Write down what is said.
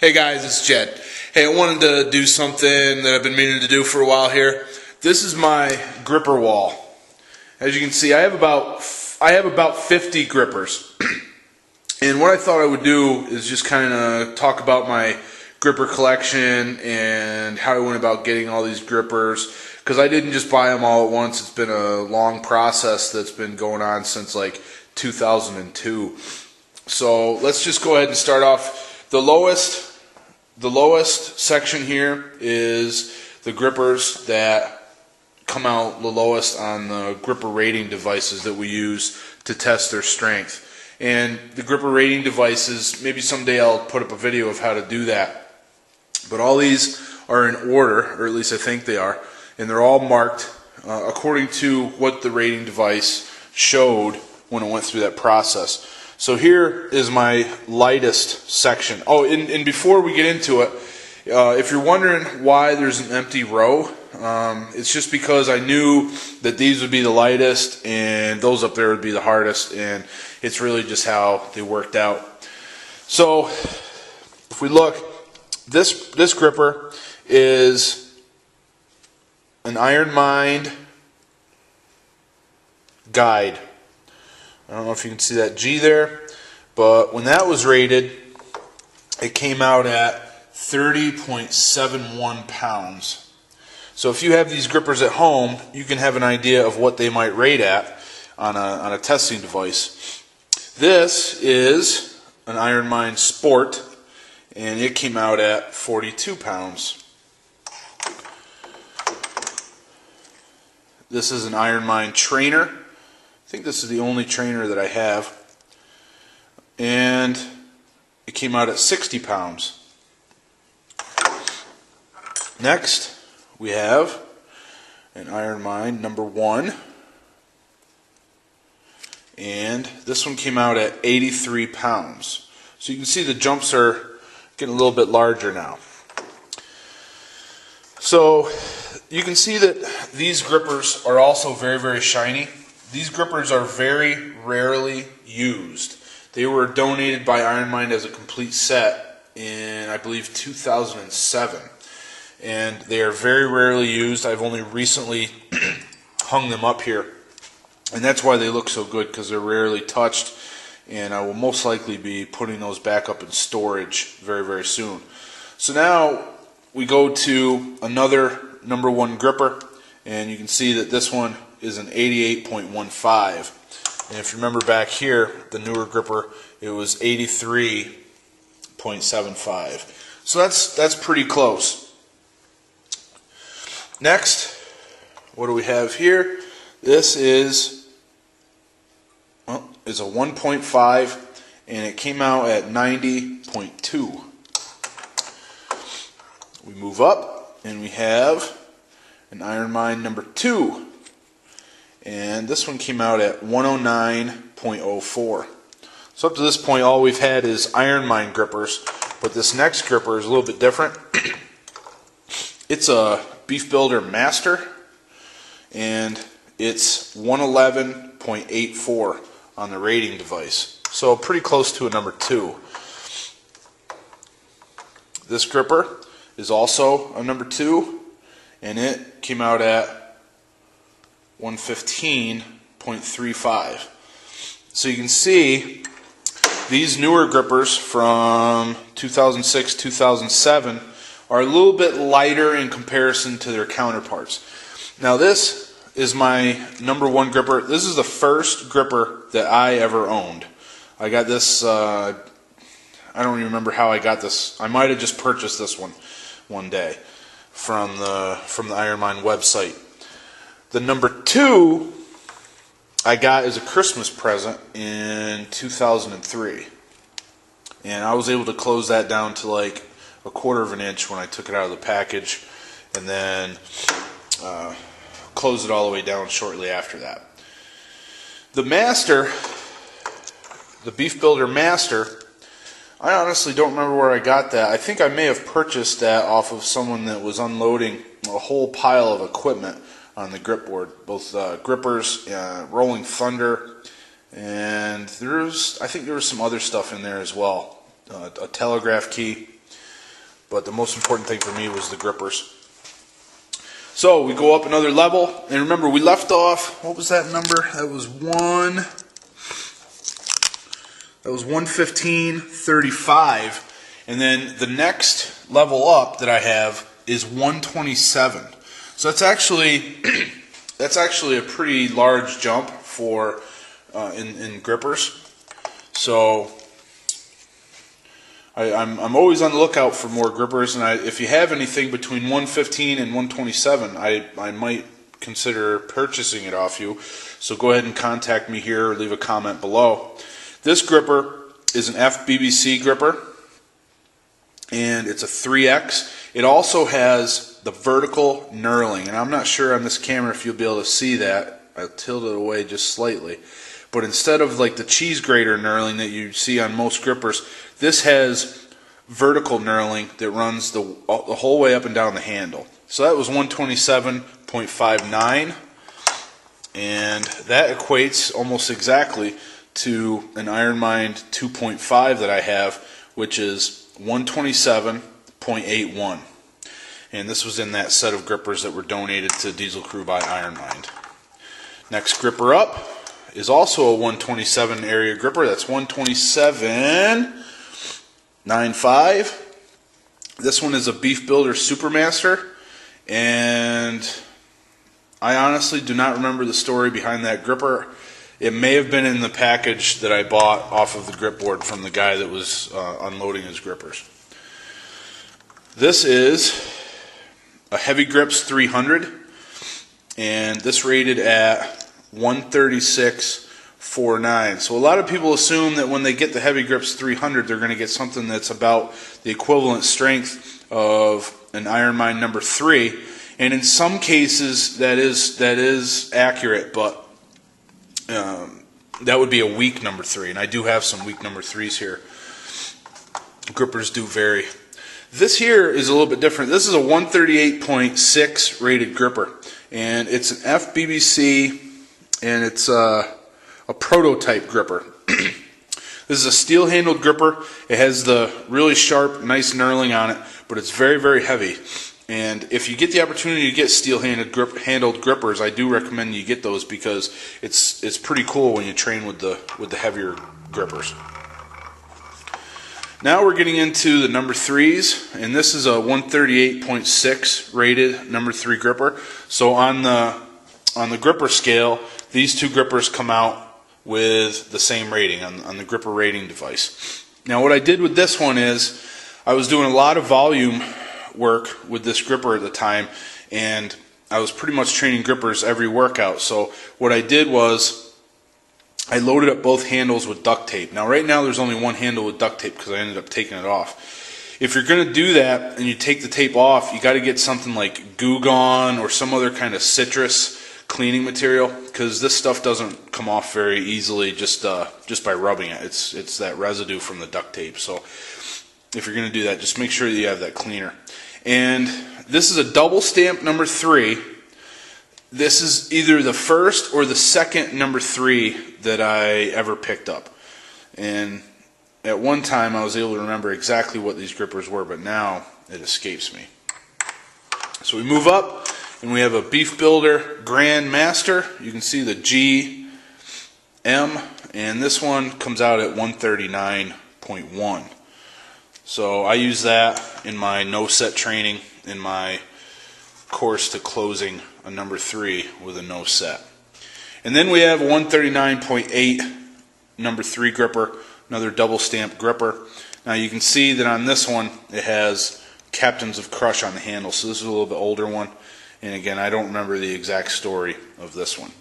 Hey guys, it's Jed. Hey, I wanted to do something that I've been meaning to do for a while here. This is my gripper wall. As you can see, I have about 50 grippers. And what I thought I would do is just kind of talk about my gripper collection and how I went about getting all these grippers, because I didn't just buy them all at once. It's been a long process that's been going on since like 2002. So let's just go ahead and start off. The lowest section here is the grippers that come out the lowest on the gripper rating devices that we use to test their strength. And the gripper rating devices, maybe someday I'll put up a video of how to do that. But all these are in order, or at least I think they are, and they're all marked according to what the rating device showed when it went through that process. So here is my lightest section. Oh, and before we get into it, if you're wondering why there's an empty row, it's just because I knew that these would be the lightest and those up there would be the hardest, and it's really just how they worked out. So if we look, this gripper is an Iron Mind guide. I don't know if you can see that G there, but when that was rated, it came out at 30.71 pounds. So if you have these grippers at home, you can have an idea of what they might rate at on a testing device. This is an Iron Mind Sport, and it came out at 42 pounds. This is an Iron Mind Trainer. I think this is the only trainer that I have, and it came out at 60 pounds. Next, we have an Iron Mind number 1, and this one came out at 83 pounds. So you can see the jumps are getting a little bit larger now. So you can see that these grippers are also very, very shiny. These grippers are very rarely used. They were donated by Iron Mind as a complete set in, I believe, 2007. And they are very rarely used. I've only recently hung them up here. And that's why they look so good, because they're rarely touched. And I will most likely be putting those back up in storage very, very soon. So now we go to another number 1 gripper. And you can see that this one is an 88.15, and if you remember back here, the newer gripper, it was 83.75. So that's pretty close. Next, what do we have here? This is a 1.5, and it came out at 90.2. We move up, and we have an Iron Mind number 2. And this one came out at 109.04. So up to this point, all we've had is Iron Mind grippers, but this next gripper is a little bit different. It's a Beef Builder Master, and it's 111.84 on the rating device. So pretty close to a number 2. This gripper is also a number 2, and it came out at 115.35. So you can see these newer grippers from 2006, 2007 are a little bit lighter in comparison to their counterparts. Now this is my number 1 gripper. This is the first gripper that I ever owned. I got this, I don't even remember how I got this. I might have just purchased this one day from the Iron Mind website. The number 2 I got as a Christmas present in 2003. And I was able to close that down to like 1/4 of an inch when I took it out of the package, and then closed it all the way down shortly after that. The Master, the Beef Builder Master, I honestly don't remember where I got that. I think I may have purchased that off of someone that was unloading a whole pile of equipment on the grip board, both grippers, Rolling Thunder, and I think there was some other stuff in there as well, a telegraph key. but the most important thing for me was the grippers. So we go up another level, and remember we left off, what was that number? That was 115.35, and then the next level up that I have is 127. So that's actually a pretty large jump for in grippers. So I'm always on the lookout for more grippers, and if you have anything between 115 and 127, I might consider purchasing it off you. So go ahead and contact me here or leave a comment below. This gripper is an Fbbc gripper, and it's a 3X. It also has the vertical knurling, and I'm not sure on this camera if you'll be able to see that. I tilted it away just slightly. But instead of like the cheese grater knurling that you see on most grippers, this has vertical knurling that runs the whole way up and down the handle. So that was 127.59, and that equates almost exactly to an Iron Mind 2.5 that I have, which is 127.81. And this was in that set of grippers that were donated to Diesel Crew by Iron Mind. Next gripper up is also a 127 area gripper. That's 127.95. This one is a Beef Builder Supermaster, and I honestly do not remember the story behind that gripper. It may have been in the package that I bought off of the grip board from the guy that was unloading his grippers. This is a Heavy Grips 300, and this rated at 136.49. So a lot of people assume that when they get the Heavy Grips 300, they're going to get something that's about the equivalent strength of an Iron Mind number 3, and in some cases that is accurate, but that would be a weak number 3, and I do have some weak number 3s here. Grippers do vary. This here is a little bit different. This is a 138.6 rated gripper, and it's an Fbbc, and it's a prototype gripper. This is a steel-handled gripper. It has the really sharp, nice knurling on it, but it's very, very heavy. And if you get the opportunity to get steel-handled grippers, I do recommend you get those because it's pretty cool when you train with the heavier grippers. Now we're getting into the number 3s, and this is a 138.6 rated number 3 gripper. So on the gripper scale, these two grippers come out with the same rating on the gripper rating device. Now what I did with this one is I was doing a lot of volume work with this gripper at the time, and I was pretty much training grippers every workout. So what I did was I loaded up both handles with duct tape. Now right now there's only one handle with duct tape because I ended up taking it off. If you're going to do that and you take the tape off, you got to get something like Goo Gone or some other kind of citrus cleaning material, because this stuff doesn't come off very easily just by rubbing it. It's that residue from the duct tape. So if you're going to do that, just make sure that you have that cleaner. And this is a double stamp number 3. This is either the first or the second number 3 that I ever picked up. And at one time I was able to remember exactly what these grippers were, but now it escapes me. So we move up, and we have a Beef Builder Grand Master. You can see the GM, and this one comes out at 139.1. So I use that in my no-set training, in my course to closing a number 3 with a no set. And then we have a 139.8 number 3 gripper, another double stamp gripper. Now you can see that on this one it has Captains of Crush on the handle, so this is a little bit older one. And again, I don't remember the exact story of this one.